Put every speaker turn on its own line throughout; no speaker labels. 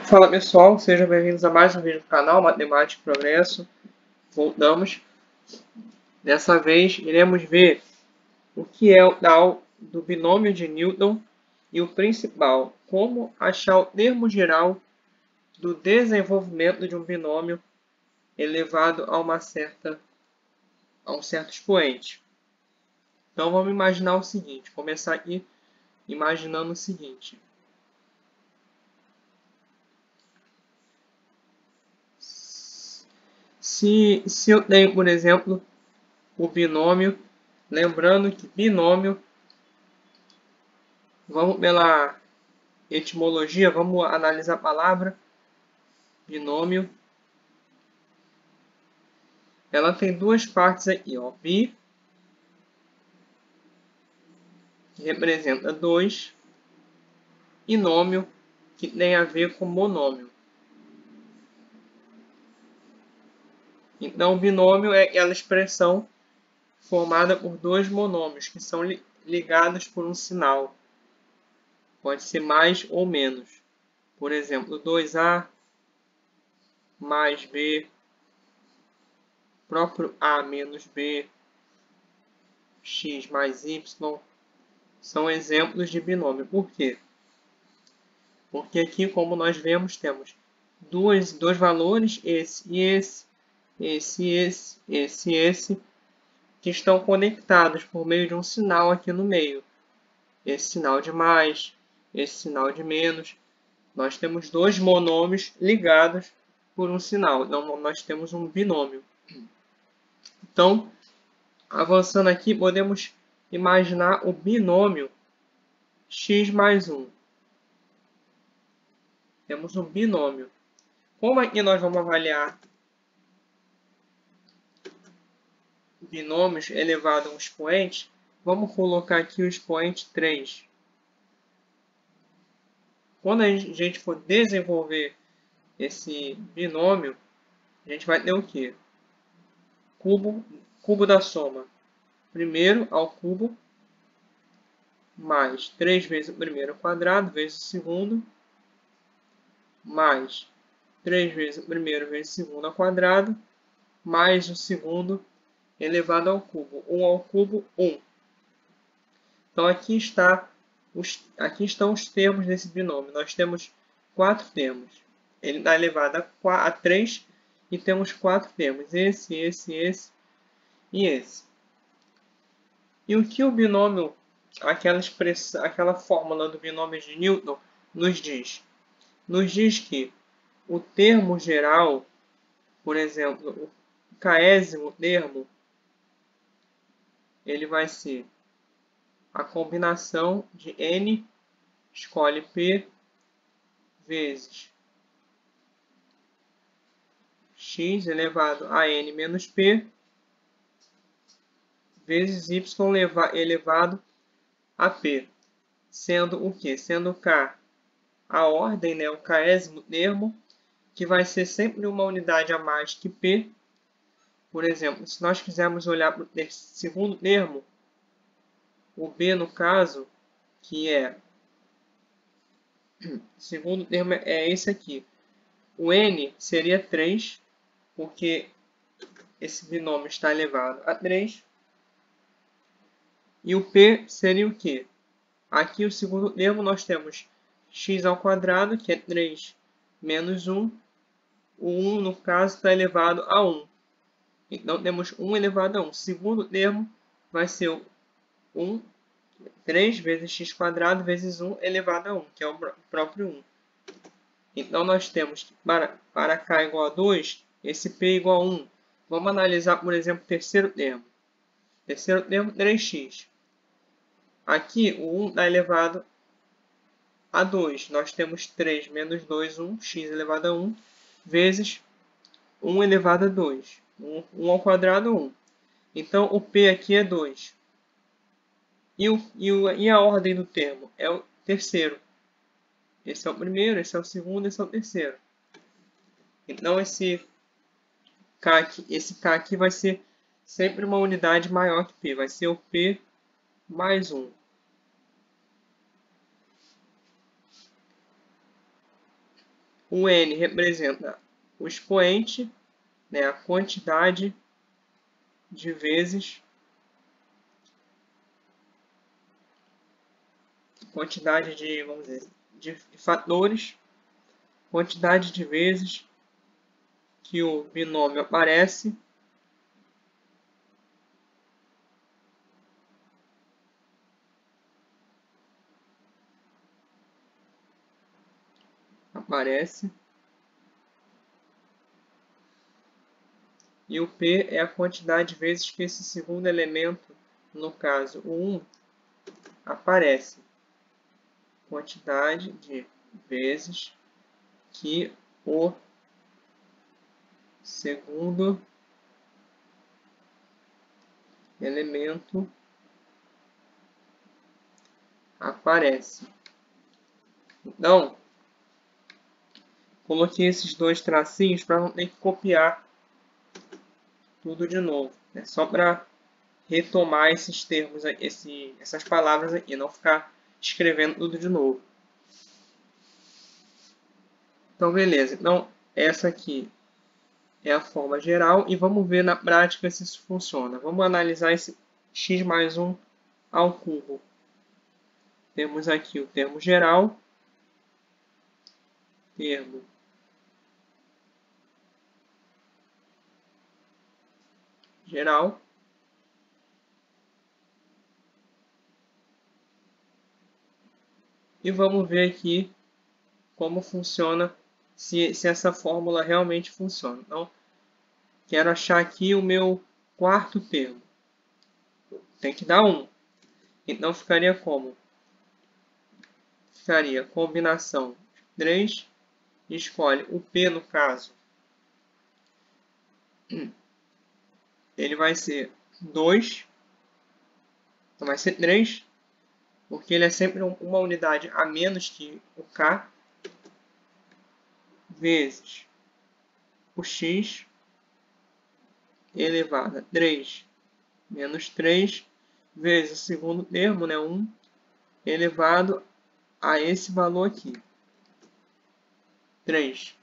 Fala pessoal, sejam bem-vindos a mais um vídeo do canal Matemática e Progresso. Voltamos. Dessa vez iremos ver o que é o tal do binômio de Newton e o principal, como achar o termo geral do desenvolvimento de um binômio elevado a um certo expoente. Então vamos imaginar o seguinte, começar aqui imaginando o seguinte. Se eu tenho, por exemplo, o binômio, lembrando que binômio, vamos pela etimologia, vamos analisar a palavra binômio. Ela tem duas partes aqui, ó. Bi, que representa 2, e nômio, que tem a ver com monômio. Então, o binômio é aquela expressão formada por dois monômios, que são ligados por um sinal. Pode ser mais ou menos. Por exemplo, 2A mais B, próprio A menos B, X mais Y, são exemplos de binômio. Por quê? Porque aqui, como nós vemos, temos dois valores, esse e esse, que estão conectados por meio de um sinal aqui no meio. Esse sinal de mais, esse sinal de menos. Nós temos dois monômios ligados por um sinal. Então, nós temos um binômio. Então, avançando aqui, podemos imaginar o binômio x mais 1. Temos um binômio. Como aqui nós vamos avaliar binômios elevados a um expoente, vamos colocar aqui o expoente 3. Quando a gente for desenvolver esse binômio, a gente vai ter o quê? Cubo da soma. Primeiro ao cubo, mais 3 vezes o primeiro ao quadrado, vezes o segundo, mais 3 vezes o primeiro vezes o segundo ao quadrado, mais o segundo elevado ao cubo. 1 ao cubo, 1. Então, aqui estão os termos desse binômio. Nós temos 4 termos. Ele está elevado a 3 e temos 4 termos. Esse e esse. E o que o binômio, aquela fórmula do binômio de Newton, nos diz? Nos diz que o termo geral, por exemplo, o késimo termo, ele vai ser a combinação de n, escolhe P, vezes x elevado a n menos p, vezes y elevado a p. Sendo o quê? Sendo k a ordem, né, o késimo termo, que vai ser sempre uma unidade a mais que p. Por exemplo, se nós quisermos olhar para o segundo termo, o b no caso, que é segundo termo é esse aqui. O n seria 3, porque esse binômio está elevado a 3. E o p seria o quê? Aqui o segundo termo nós temos x ao quadrado, que é 3 menos 1. O 1, no caso, está elevado a 1. Então, temos 1 elevado a 1. O segundo termo vai ser 1, 3 vezes x quadrado vezes 1 elevado a 1, que é o próprio 1. Então, nós temos que para k igual a 2, esse p igual a 1. Vamos analisar, por exemplo, o terceiro termo. Terceiro termo, 3x. Aqui, o 1 está elevado a 2. Nós temos 3 menos 2, 1, x elevado a 1, vezes 1 elevado a 2. 1 ao quadrado, 1. Então, o p aqui é 2. E a ordem do termo? É o terceiro. Esse é o primeiro, esse é o segundo, esse é o terceiro. Então, esse k aqui vai ser sempre uma unidade maior que p. Vai ser o p mais 1. o n representa o expoente, né, a quantidade de vezes, quantidade de, vamos dizer, de fatores, quantidade de vezes que o binômio aparece, e o P é a quantidade de vezes que esse segundo elemento, no caso o 1, aparece. Quantidade de vezes que o segundo elemento aparece. Então, coloquei esses dois tracinhos para não ter que copiar tudo de novo. É só para retomar esses termos, essas palavras aqui, não ficar escrevendo tudo de novo. Então, beleza. Então, essa aqui é a forma geral e vamos ver na prática se isso funciona. Vamos analisar esse x mais 1 ao cubo. Temos aqui o termo geral, termo geral, e vamos ver aqui como funciona, se essa fórmula realmente funciona. Então, quero achar aqui o meu quarto termo. Tem que dar 1. Então, ficaria como? Ficaria combinação 3, escolhe o P no caso. Ele vai ser 2, então vai ser 3, porque ele é sempre uma unidade a menos que o K, vezes o X elevado a 3 menos 3, vezes o segundo termo, né, 1, elevado a esse valor aqui, 3.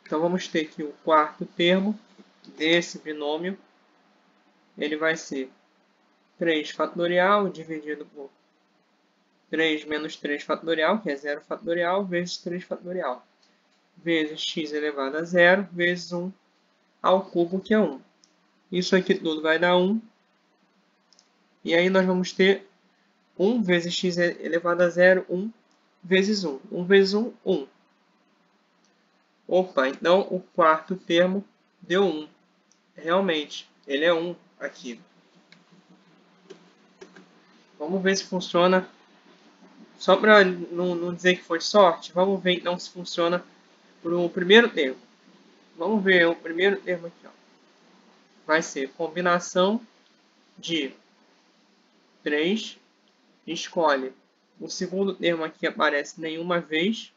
Então, vamos ter aqui o quarto termo desse binômio. Ele vai ser 3 fatorial dividido por 3 menos 3 fatorial, que é 0 fatorial, vezes 3 fatorial, vezes x elevado a 0, vezes 1 ao cubo, que é 1. Isso aqui tudo vai dar 1. E aí nós vamos ter 1 vezes x elevado a 0, 1 vezes 1. 1 vezes 1, 1. Opa, então o quarto termo deu 1. Realmente, ele é 1 aqui. Vamos ver se funciona. Só para não dizer que foi sorte, vamos ver então se funciona para o primeiro termo. Vamos ver o primeiro termo aqui. Ó. Vai ser combinação de 3. Escolhe. O segundo termo aqui aparece nenhuma vez.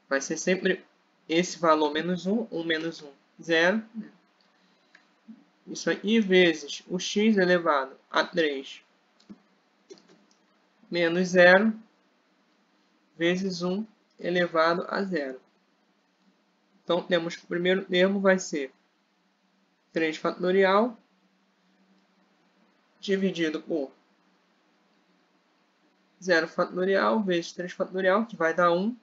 Vai ser sempre esse valor menos 1. 1 menos 1, 0. Isso aqui vezes o x elevado a 3 menos 0 vezes 1 elevado a 0. Então, temos que o primeiro termo vai ser 3 fatorial dividido por 0 fatorial vezes 3 fatorial, que vai dar 1.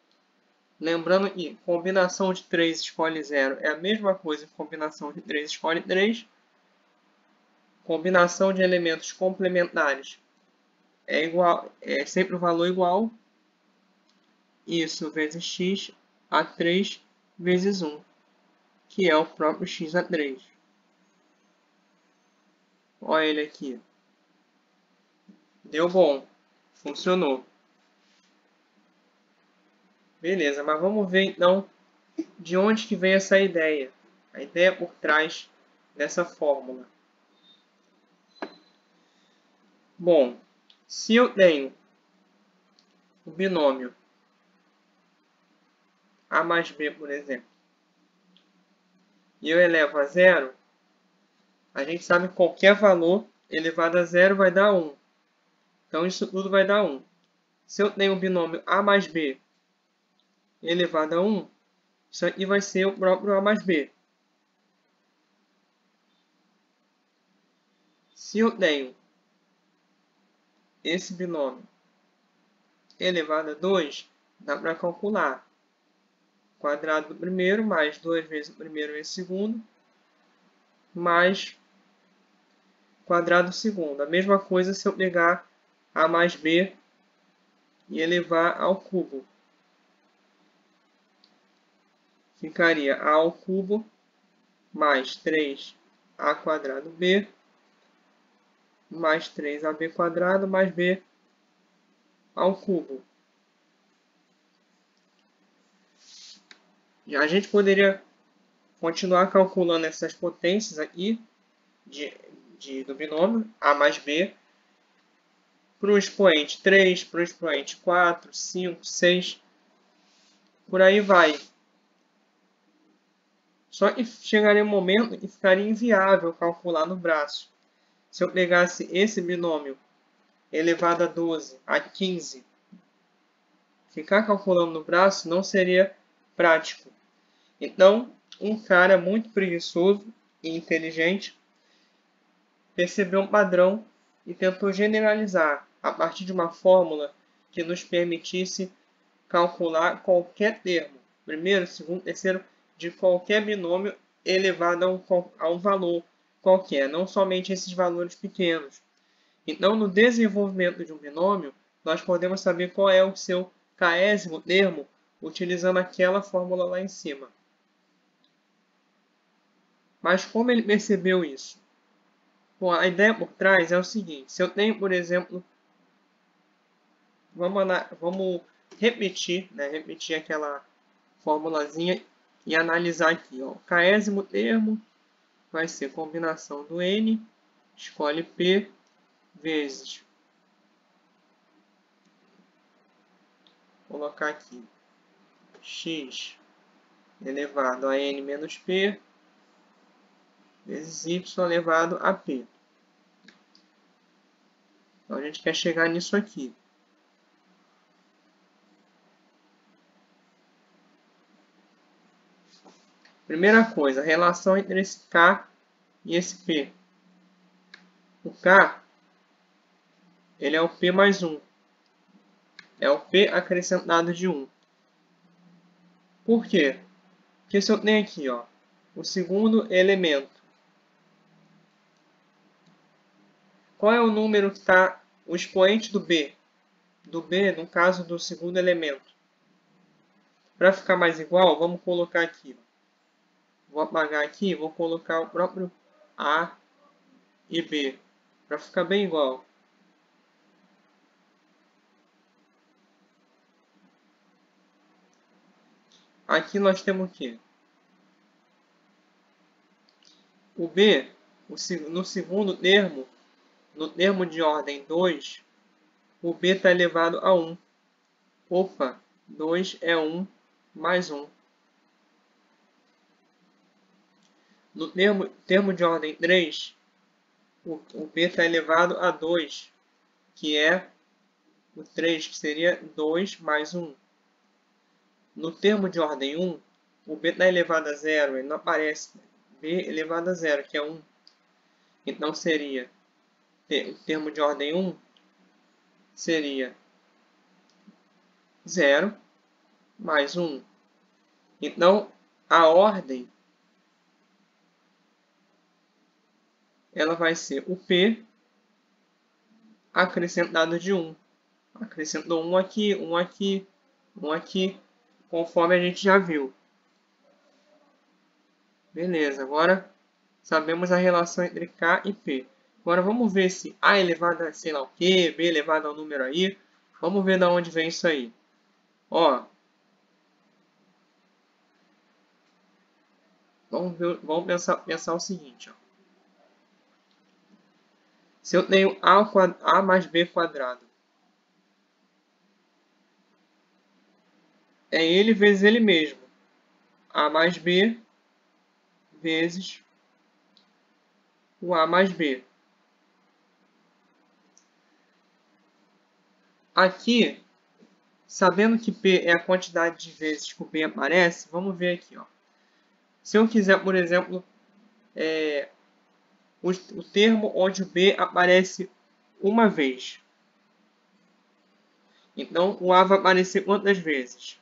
Lembrando que combinação de 3 escolhe 0 é a mesma coisa que combinação de 3 escolhe 3. Combinação de elementos complementares é sempre o valor igual. Isso vezes x a 3 vezes 1, que é o próprio x a 3. Olha ele aqui. Deu bom. Funcionou. Beleza, mas vamos ver então de onde que veio essa ideia. A ideia por trás dessa fórmula. Bom, se eu tenho o binômio A mais B, por exemplo, e eu elevo a 0, a gente sabe que qualquer valor elevado a 0 vai dar 1. Então, isso tudo vai dar 1. Se eu tenho o binômio A mais B, elevado a 1, isso aqui vai ser o próprio A mais B. Se eu tenho esse binômio elevado a 2, dá para calcular quadrado do primeiro mais 2 vezes o primeiro vezes o segundo, mais quadrado do segundo. A mesma coisa se eu pegar A mais B e elevar ao cubo. Ficaria A ao cubo mais 3A quadrado B mais 3AB quadrado mais B ao cubo. E a gente poderia continuar calculando essas potências aqui do binômio A mais B para o expoente 3, para o expoente 4, 5, 6, por aí vai. Só que chegaria um momento que ficaria inviável calcular no braço. Se eu pegasse esse binômio elevado a 12, a 15, ficar calculando no braço não seria prático. Então, um cara muito preguiçoso e inteligente percebeu um padrão e tentou generalizar a partir de uma fórmula que nos permitisse calcular qualquer termo, primeiro, segundo, terceiro, de qualquer binômio elevado a um valor qualquer, não somente esses valores pequenos. Então, no desenvolvimento de um binômio, nós podemos saber qual é o seu késimo termo utilizando aquela fórmula lá em cima. Mas como ele percebeu isso? Bom, a ideia por trás é o seguinte: se eu tenho, por exemplo, vamos repetir aquela formulazinha e analisar aqui. Ó. O késimo termo vai ser combinação do N, escolhe P, vezes, vou colocar aqui, x elevado a N menos P, vezes y elevado a P. Então, a gente quer chegar nisso aqui. Primeira coisa, a relação entre esse K e esse P. O K, ele é o P mais 1. É o P acrescentado de 1. Por quê? Porque se eu tenho aqui, ó, o segundo elemento, qual é o número que está o expoente do B? Do B, no caso do segundo elemento. Para ficar mais igual, vamos colocar aqui. Vou apagar aqui, vou colocar o próprio A e B. Para ficar bem igual. Aqui nós temos o quê? O B, no segundo termo, no termo de ordem 2, o B está elevado a 1. Opa, 2 é 1 mais 1. No termo de ordem 3, o B está elevado a 2, que é o 3, que seria 2 mais 1. No termo de ordem 1, o B está elevado a 0, ele não aparece. B elevado a 0, que é 1. Então, seria, o termo de ordem 1 seria 0 mais 1. Então, a ordem ela vai ser o P acrescentado de 1. Acrescentou 1 aqui, 1 aqui, 1 aqui, conforme a gente já viu. Beleza, agora sabemos a relação entre K e P. Agora vamos ver se A elevado a sei lá o que, B elevado ao número aí. Vamos ver de onde vem isso aí. Ó, vamos pensar o seguinte. Ó. Se eu tenho A mais B quadrado, é ele vezes ele mesmo. A mais B vezes o A mais B. Aqui, Sabendo que P é a quantidade de vezes que o B aparece, vamos ver aqui. Ó. Se eu quiser, por exemplo, o termo onde o B aparece uma vez. Então, o A vai aparecer quantas vezes?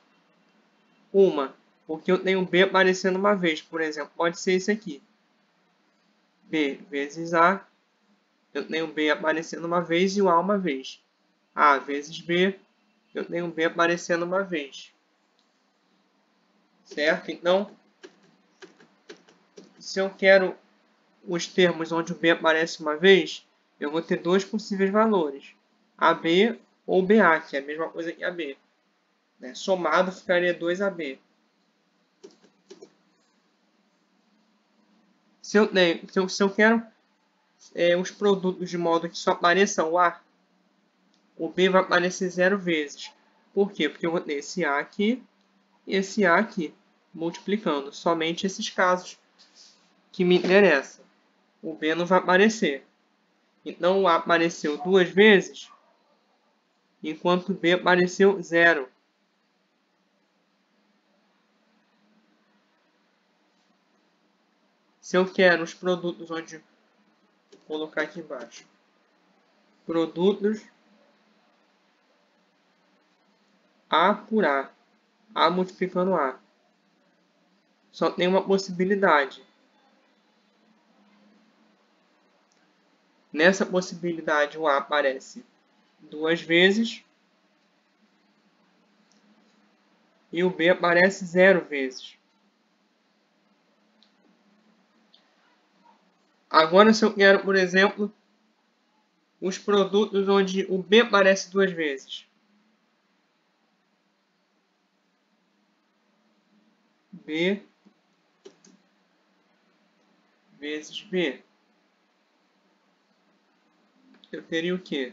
Uma, porque eu tenho B aparecendo uma vez. Por exemplo, pode ser esse aqui. B vezes A, eu tenho B aparecendo uma vez e o A uma vez. A vezes B, eu tenho B aparecendo uma vez. Certo? Então, se eu quero os termos onde o B aparece uma vez, eu vou ter dois possíveis valores. AB ou BA, que é a mesma coisa que AB. Né? Somado ficaria 2AB. Se eu quero os produtos de modo que só apareça o A, o B vai aparecer 0 vezes. Por quê? Porque eu vou ter esse A aqui e esse A aqui, multiplicando. Somente esses casos que me interessam. O B não vai aparecer. Então, o A apareceu 2 vezes, enquanto o B apareceu 0. Se eu quero os produtos onde... Vou colocar aqui embaixo. Produtos A por A. A multiplicando A. Só tem uma possibilidade. Nessa possibilidade, o A aparece 2 vezes e o B aparece 0 vezes. Agora, se eu quero, por exemplo, os produtos onde o B aparece 2 vezes. B vezes B. Eu teria o quê?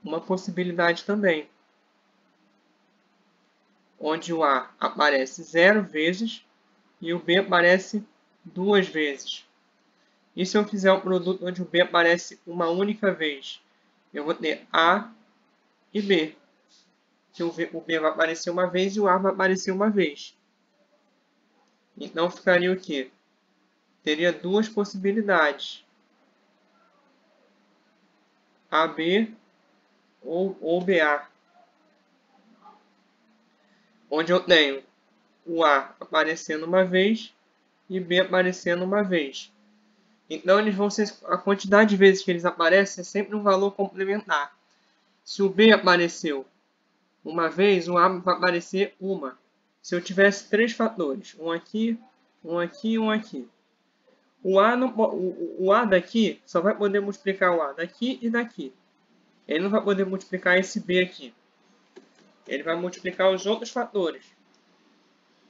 Uma possibilidade também, onde o A aparece 0 vezes e o B aparece 2 vezes. E se eu fizer um produto onde o B aparece uma única vez? Eu vou ter A e B. Que o B vai aparecer uma vez e o A vai aparecer uma vez. Então ficaria o quê? Teria duas possibilidades. AB ou BA. Onde eu tenho o A aparecendo uma vez e B aparecendo uma vez. Então eles vão ser, a quantidade de vezes que eles aparecem é sempre um valor complementar. Se o B apareceu uma vez, o A vai aparecer uma. Se eu tivesse três fatores, um aqui, um aqui e um aqui. O A daqui só vai poder multiplicar o A daqui e daqui. Ele não vai poder multiplicar esse B aqui. Ele vai multiplicar os outros fatores.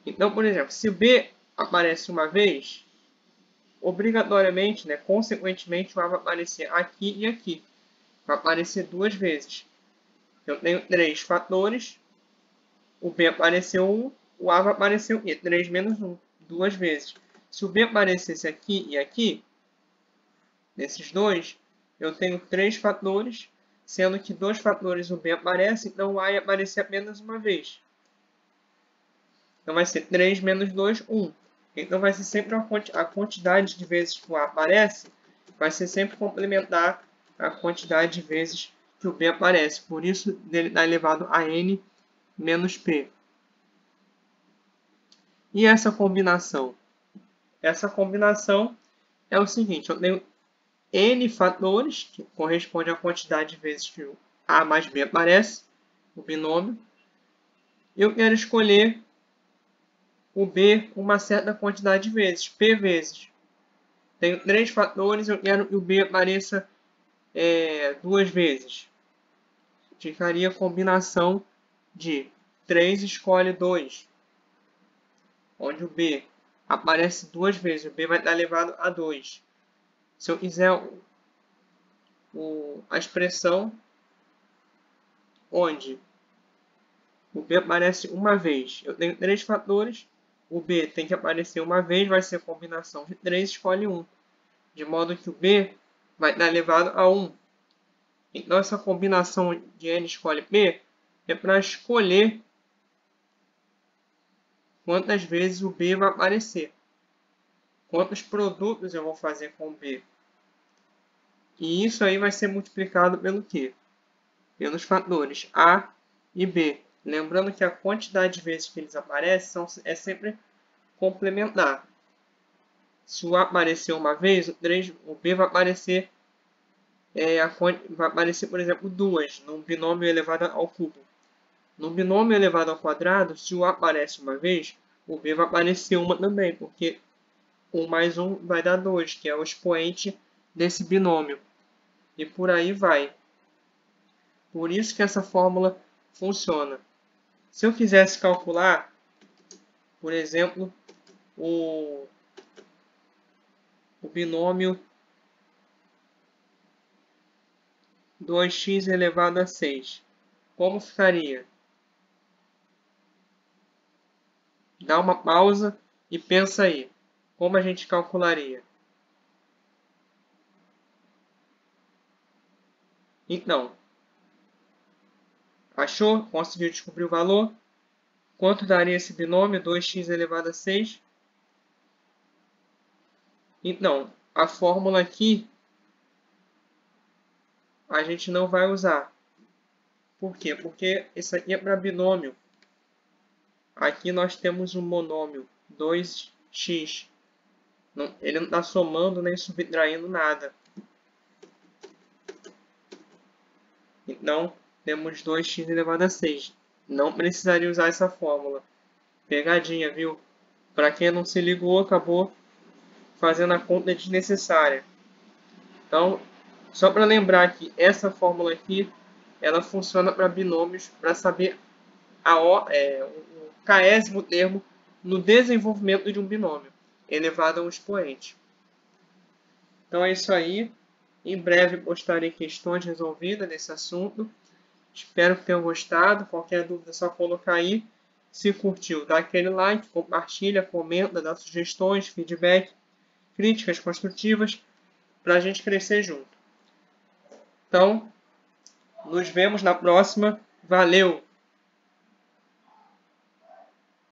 Então, por exemplo, se o B aparece uma vez, obrigatoriamente, né, consequentemente, o A vai aparecer aqui e aqui. Vai aparecer duas vezes. Eu tenho três fatores. O B apareceu 1, o A vai aparecer o quê? 3 menos 1, duas vezes. Se o B aparecesse aqui e aqui, nesses dois, eu tenho três fatores, sendo que dois fatores o B aparece, então o A ia aparecer apenas uma vez. Então vai ser 3 menos 2, 1. Então vai ser sempre a quantidade de vezes que o A aparece, vai ser sempre complementar a quantidade de vezes que o B aparece. Por isso, ele está elevado a n menos P. E essa combinação? Essa combinação é o seguinte, eu tenho n fatores, que corresponde à quantidade de vezes que o A mais B aparece, o binômio. Eu quero escolher o B uma certa quantidade de vezes, P vezes. Tenho três fatores, eu quero que o B apareça duas vezes. Ficaria a combinação de 3 escolhe 2, onde o B aparece duas vezes, o B vai estar elevado a 2. Se eu quiser a expressão onde o B aparece uma vez, eu tenho três fatores, o B tem que aparecer uma vez, vai ser a combinação de 3, escolhe 1. De modo que o B vai estar elevado a 1. Então, essa combinação de n escolhe P é para escolher quantas vezes o B vai aparecer. Quantos produtos eu vou fazer com o B. E isso aí vai ser multiplicado pelo quê? Pelos fatores A e B. Lembrando que a quantidade de vezes que eles aparecem é sempre complementar. Se o A aparecer uma vez, o B vai aparecer, por exemplo, 2, num binômio elevado ao cubo. No binômio elevado ao quadrado, se o A aparece uma vez, o B vai aparecer uma também, porque 1 mais 1 vai dar 2, que é o expoente desse binômio. E por aí vai. Por isso que essa fórmula funciona. Se eu quisesse calcular, por exemplo, o binômio 2x elevado a 6, como ficaria? Dá uma pausa e pensa aí. Como a gente calcularia? Então, achou? Conseguiu descobrir o valor? Quanto daria esse binômio 2x elevado a 6? Então, a fórmula aqui a gente não vai usar. Por quê? Porque isso aqui é para binômio. Aqui nós temos um monômio 2x. Ele não está somando nem subtraindo nada. Então, temos 2x elevado a 6. Não precisaria usar essa fórmula. Pegadinha, viu? Para quem não se ligou, acabou fazendo a conta desnecessária. Então, só para lembrar que essa fórmula aqui, ela funciona para binômios, para saber o késimo termo no desenvolvimento de um binômio, elevado a um expoente. Então é isso aí. Em breve postarei questões resolvidas nesse assunto. Espero que tenham gostado. Qualquer dúvida é só colocar aí. Se curtiu, dá aquele like, compartilha, comenta, dá sugestões, feedback, críticas construtivas para a gente crescer junto. Então, nos vemos na próxima. Valeu!